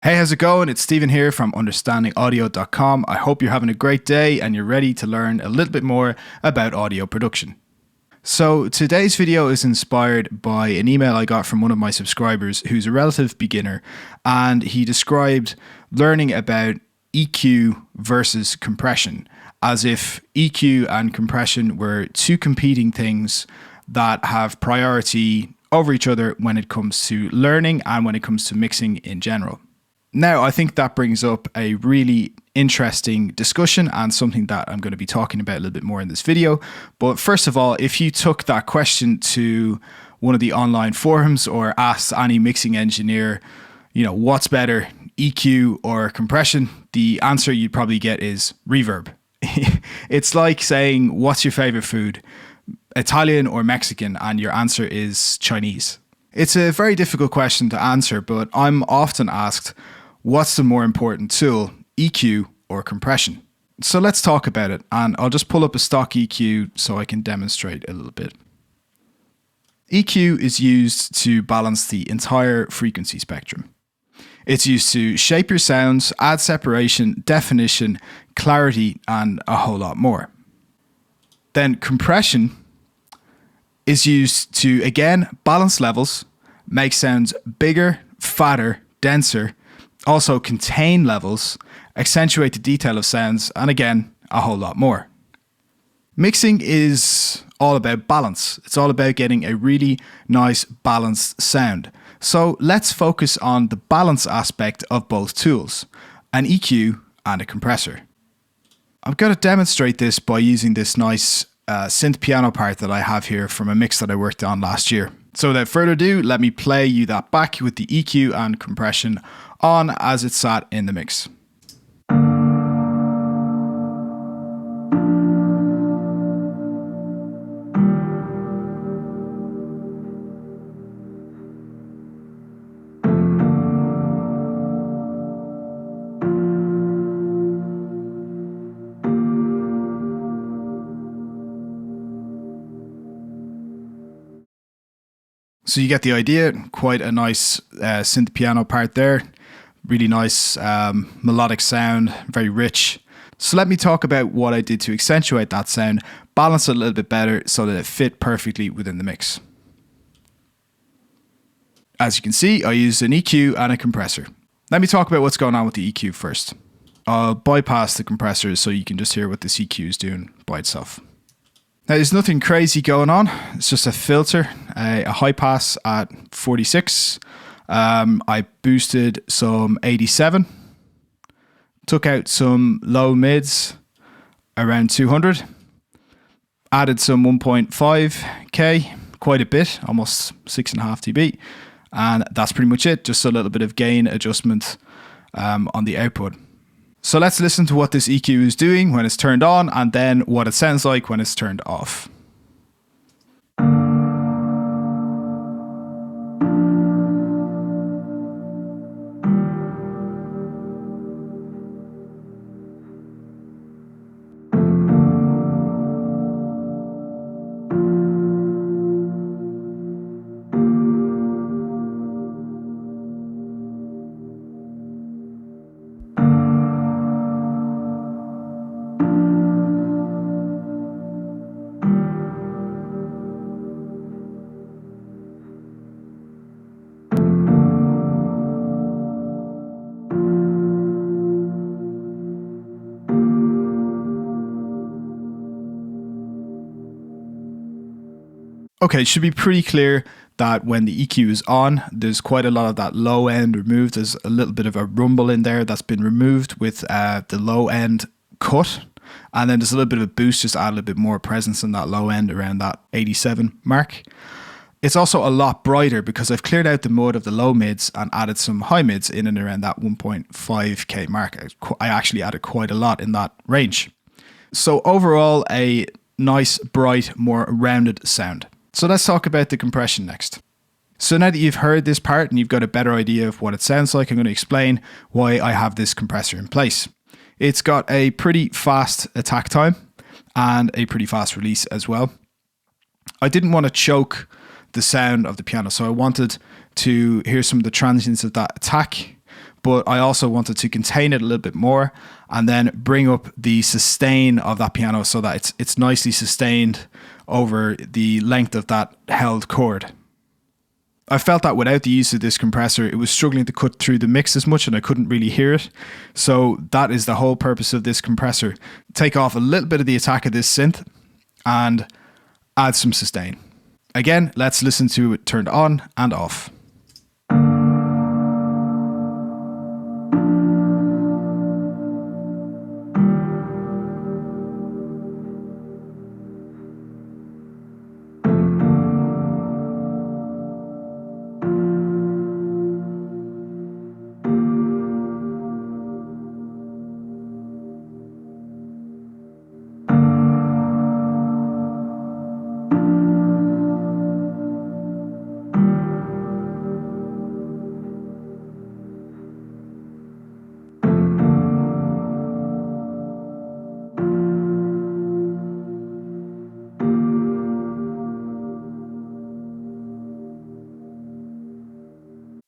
Hey, how's it going? It's Stephen here from understandingaudio.com. I hope you're having a great day and you're ready to learn a little bit more about audio production. So today's video is inspired by an email I got from one of my subscribers who's a relative beginner, and he described learning about EQ versus compression as if EQ and compression were two competing things that have priority over each other when it comes to learning and when it comes to mixing in general. Now, I think that brings up a really interesting discussion and something that I'm going to be talking about a little bit more in this video. But first of all, if you took that question to one of the online forums or asked any mixing engineer, what's better, EQ or compression, the answer you'd probably get is reverb. It's like saying, what's your favorite food, Italian or Mexican? And your answer is Chinese. It's a very difficult question to answer, but I'm often asked, what's the more important tool, EQ or compression? So let's talk about it, and I'll just pull up a stock EQ so I can demonstrate a little bit. EQ is used to balance the entire frequency spectrum. It's used to shape your sounds, add separation, definition, clarity, and a whole lot more. Then compression is used to, again, balance levels, make sounds bigger, fatter, denser, also contain levels, accentuate the detail of sounds, and again, a whole lot more. Mixing is all about balance. It's all about getting a really nice balanced sound. So let's focus on the balance aspect of both tools, an EQ and a compressor. I'm going to demonstrate this by using this nice synth piano part that I have here from a mix that I worked on last year. So without further ado, let me play you that back with the EQ and compression on as it sat in the mix. So you get the idea, quite a nice synth piano part there. Really nice melodic sound, very rich. So let me talk about what I did to accentuate that sound, balance it a little bit better so that it fit perfectly within the mix. As you can see, I used an EQ and a compressor. Let me talk about what's going on with the EQ first. I'll bypass the compressors so you can just hear what this EQ is doing by itself. Now, there's nothing crazy going on. It's just a filter, a high pass at 46. I boosted some 87. Took out some low mids around 200. Added some 1.5K, quite a bit, almost 6.5 dB. And that's pretty much it. Just a little bit of gain adjustment on the output. So let's listen to what this EQ is doing when it's turned on and then what it sounds like when it's turned off. Okay, it should be pretty clear that when the EQ is on, there's quite a lot of that low end removed. There's a little bit of a rumble in there that's been removed with the low end cut. And then there's a little bit of a boost, just add a little bit more presence in that low end around that 87 mark. It's also a lot brighter because I've cleared out the mud of the low mids and added some high mids in and around that 1.5K mark. I actually added quite a lot in that range. So overall, a nice, bright, more rounded sound. So let's talk about the compression next. So now that you've heard this part and you've got a better idea of what it sounds like, I'm going to explain why I have this compressor in place. It's got a pretty fast attack time and a pretty fast release as well. I didn't want to choke the sound of the piano, so I wanted to hear some of the transients of that attack, but I also wanted to contain it a little bit more and then bring up the sustain of that piano so that it's nicely sustained over the length of that held chord. I felt that without the use of this compressor, it was struggling to cut through the mix as much and I couldn't really hear it. So that is the whole purpose of this compressor. Take off a little bit of the attack of this synth and add some sustain. Again, let's listen to it turned on and off.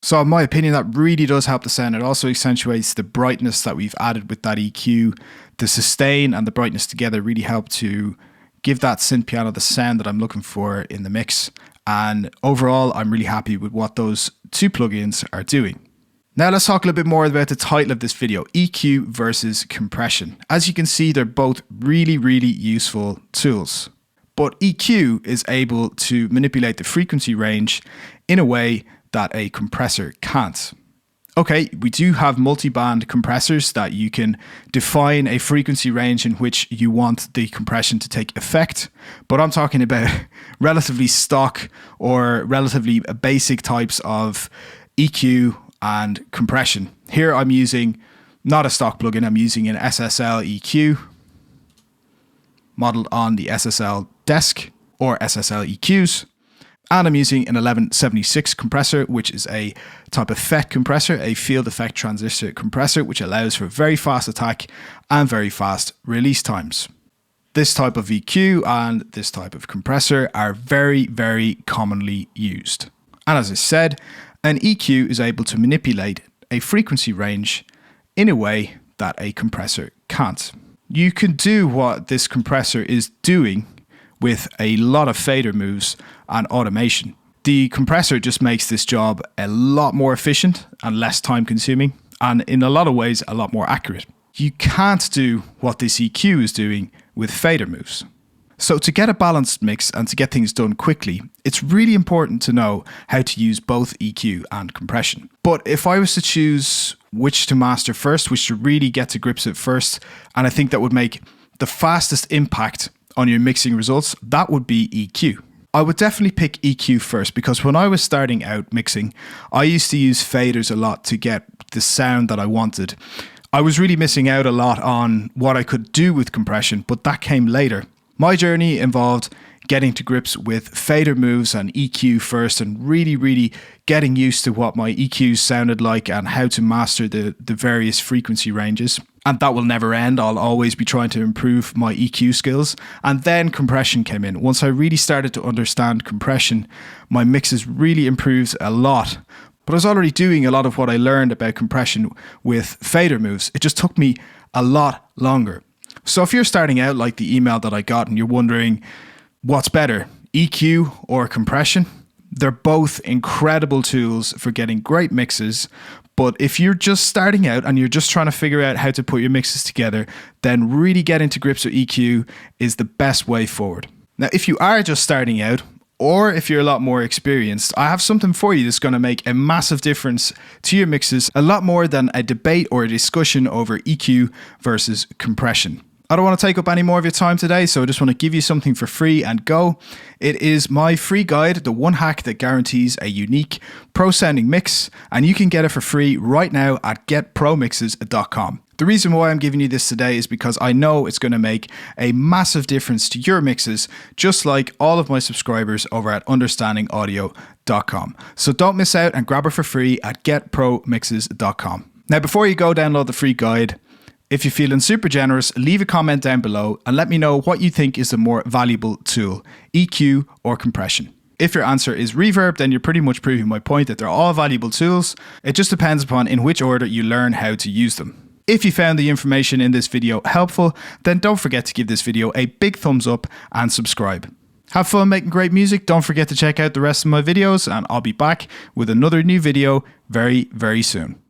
So in my opinion, that really does help the sound. It also accentuates the brightness that we've added with that EQ. The sustain and the brightness together really help to give that synth piano the sound that I'm looking for in the mix. And overall, I'm really happy with what those two plugins are doing. Now let's talk a little bit more about the title of this video, EQ versus compression. As you can see, they're both really, really useful tools. But EQ is able to manipulate the frequency range in a way that a compressor can't. Okay, we do have multi-band compressors that you can define a frequency range in which you want the compression to take effect, but I'm talking about relatively stock or relatively basic types of EQ and compression. Here I'm using not a stock plugin, I'm using an SSL EQ modeled on the SSL desk or SSL EQs. And I'm using an 1176 compressor, which is a type of FET compressor, a field effect transistor compressor, which allows for very fast attack and very fast release times. This type of EQ and this type of compressor are very, very commonly used. And as I said, an EQ is able to manipulate a frequency range in a way that a compressor can't. You can do what this compressor is doing with a lot of fader moves and automation. The compressor just makes this job a lot more efficient and less time consuming, and in a lot of ways a lot more accurate. You can't do what this EQ is doing with fader moves. So to get a balanced mix and to get things done quickly, it's really important to know how to use both EQ and compression. But if I was to choose which to master first, which to really get to grips with first, and I think that would make the fastest impact on your mixing results, that would be EQ. I would definitely pick EQ first because when I was starting out mixing, I used to use faders a lot to get the sound that I wanted. I was really missing out a lot on what I could do with compression, but that came later. My journey involved getting to grips with fader moves and EQ first and really getting used to what my EQs sounded like and how to master the various frequency ranges. And that will never end. I'll always be trying to improve my EQ skills. And then compression came in. Once I really started to understand compression, my mixes really improved a lot. But I was already doing a lot of what I learned about compression with fader moves. It just took me a lot longer. So if you're starting out like the email that I got and you're wondering what's better, EQ or compression, they're both incredible tools for getting great mixes. But if you're just starting out and you're just trying to figure out how to put your mixes together, then really getting to grips with EQ is the best way forward. Now, if you are just starting out, or if you're a lot more experienced, I have something for you that's going to make a massive difference to your mixes, a lot more than a debate or a discussion over EQ versus compression. I don't want to take up any more of your time today, so I just want to give you something for free and go. It is my free guide, the one hack that guarantees a unique pro-sounding mix, and you can get it for free right now at getpromixes.com. The reason why I'm giving you this today is because I know it's going to make a massive difference to your mixes, just like all of my subscribers over at understandingaudio.com. So don't miss out and grab it for free at getpromixes.com. Now, before you go download the free guide, if you're feeling super generous, leave a comment down below and let me know what you think is the more valuable tool, EQ or compression. If your answer is Reverb, then you're pretty much proving my point that they're all valuable tools. It just depends upon in which order you learn how to use them. If you found the information in this video helpful, then don't forget to give this video a big thumbs up and subscribe. Have fun making great music. Don't forget to check out the rest of my videos, and I'll be back with another new video very, very soon.